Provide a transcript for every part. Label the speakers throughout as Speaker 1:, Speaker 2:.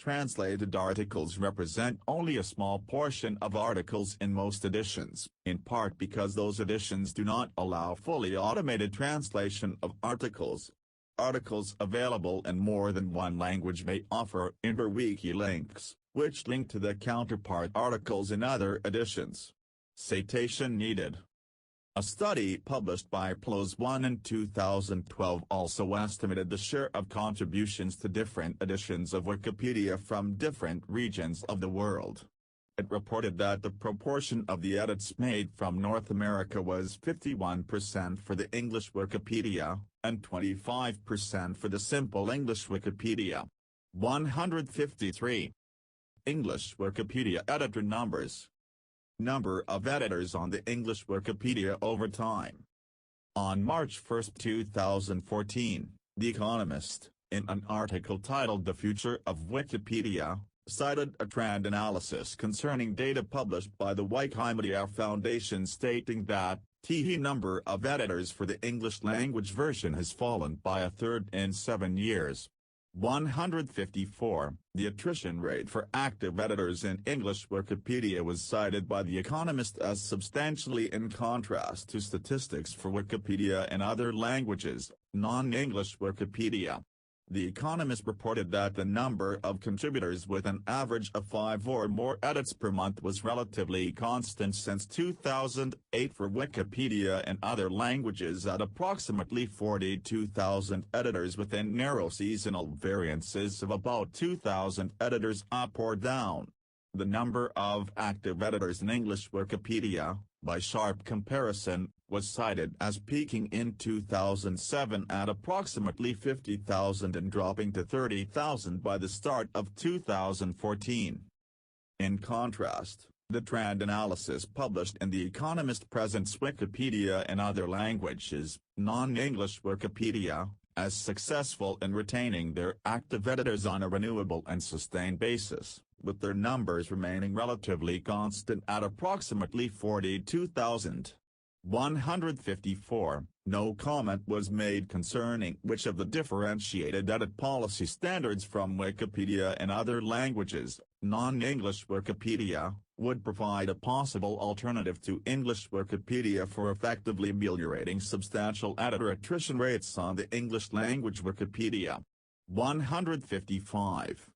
Speaker 1: translated articles represent only a small portion of articles in most editions, in part because those editions do not allow fully automated translation of articles. Articles available in more than one language may offer interwiki links, which link to the counterpart articles in other editions. Citation needed. A study published by PLOS I in 2012 also estimated the share of contributions to different editions of Wikipedia from different regions of the world. It reported that the proportion of the edits made from North America was 51% for the English Wikipedia, and 25% for the Simple English Wikipedia. 153. English Wikipedia editor numbers. Number of editors on the English Wikipedia over time. On March 1, 2014, The Economist, in an article titled The Future of Wikipedia, cited a trend analysis concerning data published by the Wikimedia Foundation stating that the number of editors for the English language version has fallen by a third in 7 years. 154. The attrition rate for active editors in English Wikipedia was cited by The Economist as substantially in contrast to statistics for Wikipedia in other languages, non-English Wikipedia. The Economist reported that the number of contributors with an average of 5 or more edits per month was relatively constant since 2008 for Wikipedia in other languages at approximately 42,000 editors within narrow seasonal variances of about 2,000 editors up or down. The number of active editors in English Wikipedia, by sharp comparison, was cited as peaking in 2007 at approximately 50,000 and dropping to 30,000 by the start of 2014. In contrast, the trend analysis published in The Economist presents Wikipedia in other languages, non-English Wikipedia, as successful in retaining their active editors on a renewable and sustained basis, with their numbers remaining relatively constant at approximately 42,000. 154. No comment was made concerning which of the differentiated edit policy standards from Wikipedia in other languages, non-English Wikipedia, would provide a possible alternative to English Wikipedia for effectively ameliorating substantial editor attrition rates on the English language Wikipedia. 155.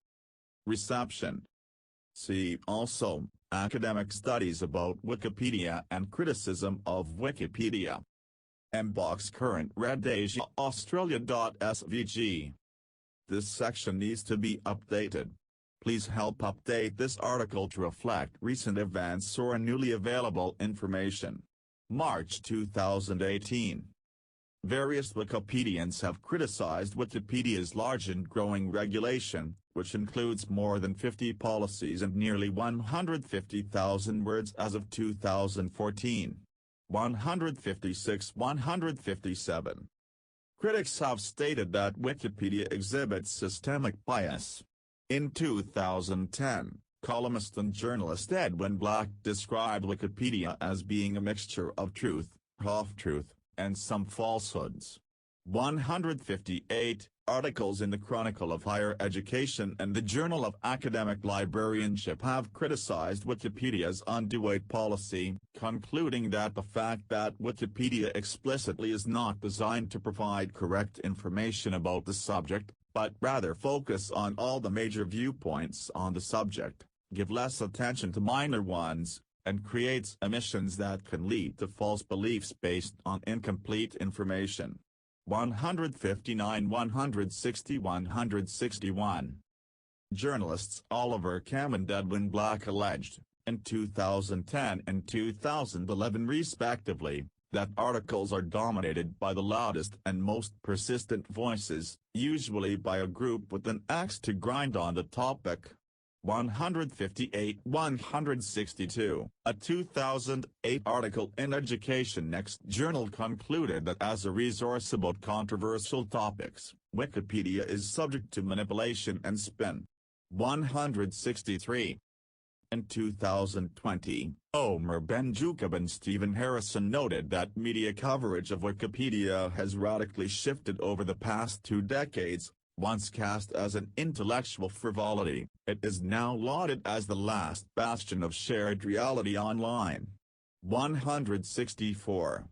Speaker 1: Reception. See also, Academic Studies about Wikipedia and Criticism of Wikipedia. Mbox Current Red Asia Australia.svg. This section needs to be updated. Please help update this article to reflect recent events or newly available information. March 2018. Various Wikipedians have criticized Wikipedia's large and growing regulation, which includes more than 50 policies and nearly 150,000 words as of 2014. 156-157. Critics have stated that Wikipedia exhibits systemic bias. In 2010, columnist and journalist Edwin Black described Wikipedia as being a mixture of truth, half-truth, and some falsehoods. 158. Articles in the Chronicle of Higher Education and the Journal of Academic Librarianship have criticized Wikipedia's undue weight policy, concluding that the fact that Wikipedia explicitly is not designed to provide correct information about the subject, but rather focus on all the major viewpoints on the subject, give less attention to minor ones, and creates omissions that can lead to false beliefs based on incomplete information. 159-160-161. Journalists Oliver Cam and Edwin Black alleged, in 2010 and 2011 respectively, that articles are dominated by the loudest and most persistent voices, usually by a group with an axe to grind on the topic. 158-162. A 2008 article in Education Next journal concluded that as a resource about controversial topics, Wikipedia is subject to manipulation and spin. 163. In 2020, Omer Ben-Jacob and Stephen Harrison noted that media coverage of Wikipedia has radically shifted over the past 2 decades, Once cast as an intellectual frivolity, it is now lauded as the last bastion of shared reality online. 164.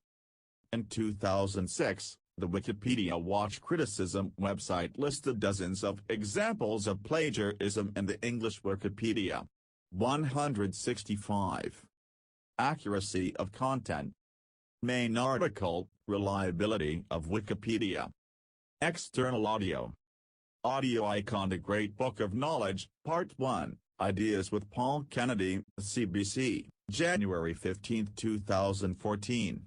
Speaker 1: In 2006, the Wikipedia Watch Criticism website listed dozens of examples of plagiarism in the English Wikipedia. 165. Accuracy of content. Main article, Reliability of Wikipedia. External audio. Audio icon. The Great Book of Knowledge, Part 1, Ideas with Paul Kennedy, CBC, January 15, 2014.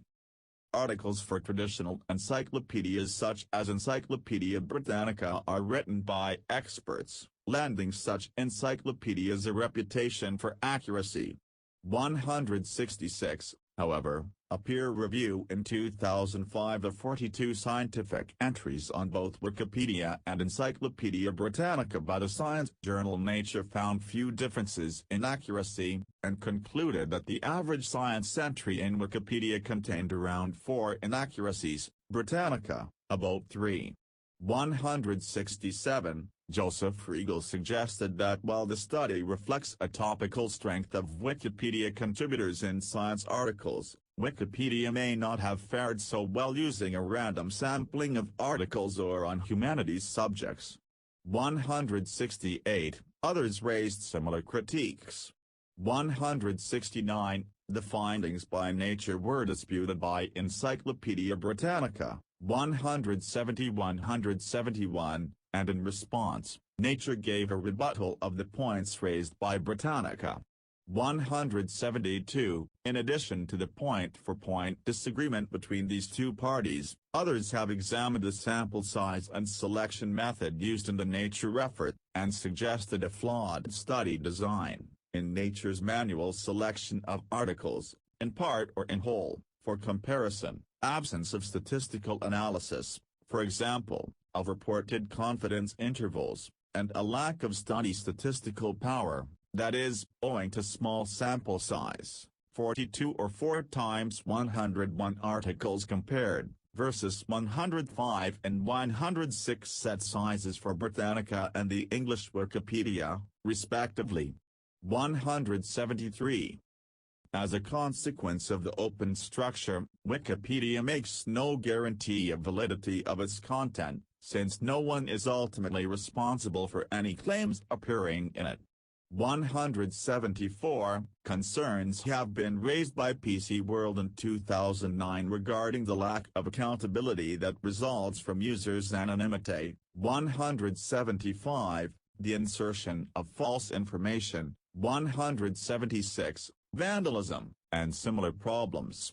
Speaker 1: Articles for traditional encyclopedias such as Encyclopedia Britannica are written by experts, lending such encyclopedias a reputation for accuracy. 166, however, a peer review in 2005 of 42 scientific entries on both Wikipedia and Encyclopedia Britannica by the science journal Nature found few differences in accuracy, and concluded that the average science entry in Wikipedia contained around 4 inaccuracies, Britannica, about 3. 167, Joseph Riegel suggested that while the study reflects a topical strength of Wikipedia contributors in science articles, Wikipedia may not have fared so well using a random sampling of articles or on humanities subjects. 168, others raised similar critiques. 169, the findings by Nature were disputed by Encyclopedia Britannica. 171, and in response, Nature gave a rebuttal of the points raised by Britannica. 172, in addition to the point-for-point disagreement between these two parties, others have examined the sample size and selection method used in the Nature effort, and suggested a flawed study design, in Nature's manual selection of articles, in part or in whole, for comparison, absence of statistical analysis, for example, of reported confidence intervals, and a lack of study statistical power. That is, owing to small sample size, 42 or 4 times 101 articles compared, versus 105 and 106 set sizes for Britannica and the English Wikipedia, respectively. 173. As a consequence of the open structure, Wikipedia makes no guarantee of validity of its content, since no one is ultimately responsible for any claims appearing in it. 174, concerns have been raised by PC World in 2009 regarding the lack of accountability that results from users' anonymity. 175, the insertion of false information. 176, vandalism, and similar problems.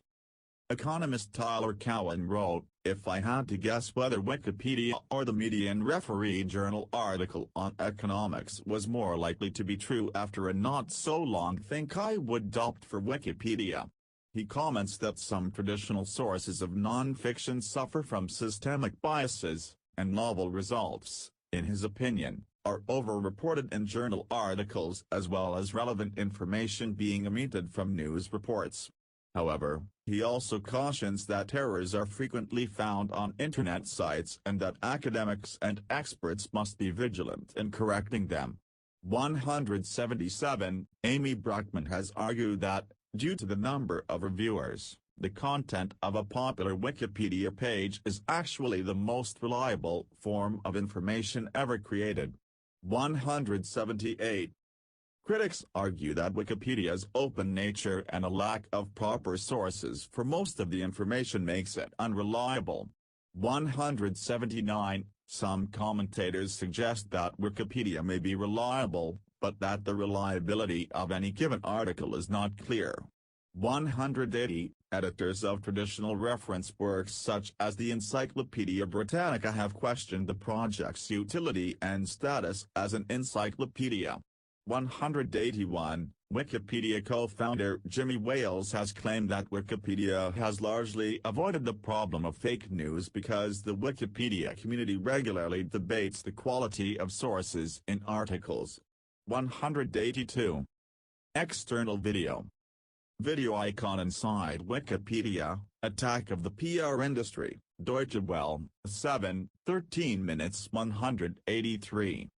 Speaker 1: Economist Tyler Cowen wrote, "If I had to guess whether Wikipedia or the Median Referee Journal article on economics was more likely to be true after a not-so-long think I would opt for Wikipedia." He comments that some traditional sources of non-fiction suffer from systemic biases, and novel results, in his opinion, are over-reported in journal articles as well as relevant information being omitted from news reports. However, he also cautions that errors are frequently found on internet sites and that academics and experts must be vigilant in correcting them. 177, Amy Brockman has argued that, due to the number of reviewers, the content of a popular Wikipedia page is actually the most reliable form of information ever created. 178. Critics argue that Wikipedia's open nature and a lack of proper sources for most of the information makes it unreliable. 179. Some commentators suggest that Wikipedia may be reliable, but that the reliability of any given article is not clear. 180. Editors of traditional reference works such as the Encyclopedia Britannica have questioned the project's utility and status as an encyclopedia. 181, Wikipedia co-founder Jimmy Wales has claimed that Wikipedia has largely avoided the problem of fake news because the Wikipedia community regularly debates the quality of sources in articles. 182. External video. Video icon inside Wikipedia, Attack of the PR industry, Deutsche Welle, 7:13 minutes 183.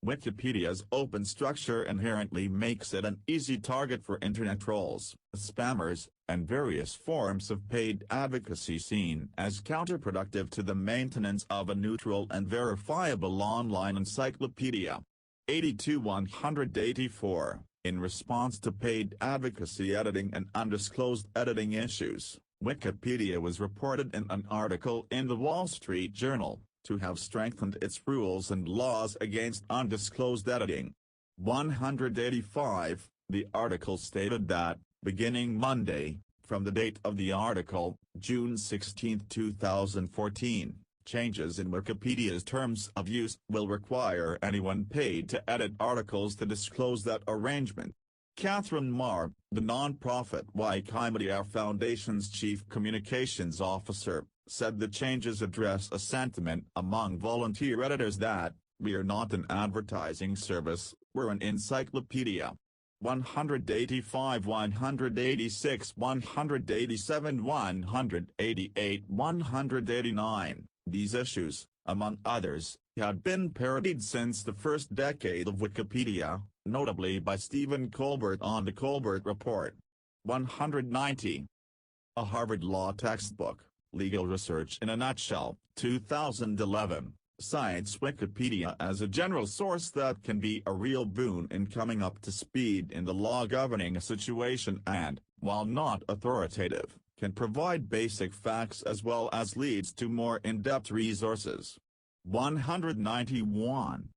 Speaker 1: Wikipedia's open structure inherently makes it an easy target for internet trolls, spammers, and various forms of paid advocacy seen as counterproductive to the maintenance of a neutral and verifiable online encyclopedia. 82-184, in response to paid advocacy editing and undisclosed editing issues, Wikipedia was reported in an article in the Wall Street Journal to have strengthened its rules and laws against undisclosed editing. 185, the article stated that, beginning Monday, from the date of the article, June 16, 2014, changes in Wikipedia's terms of use will require anyone paid to edit articles to disclose that arrangement. Catherine Marr, the non-profit Wikimedia Foundation's chief communications officer, said the changes address a sentiment among volunteer editors that, "We are not an advertising service, we're an encyclopedia." 185, 186, 187, 188, 189, these issues, among others, had been parodied since the first decade of Wikipedia, notably by Stephen Colbert on The Colbert Report. 190. A Harvard Law textbook, Legal Research in a Nutshell, 2011, cites Wikipedia as a general source that can be a real boon in coming up to speed in the law governing a situation and, while not authoritative, can provide basic facts as well as leads to more in-depth resources. 191,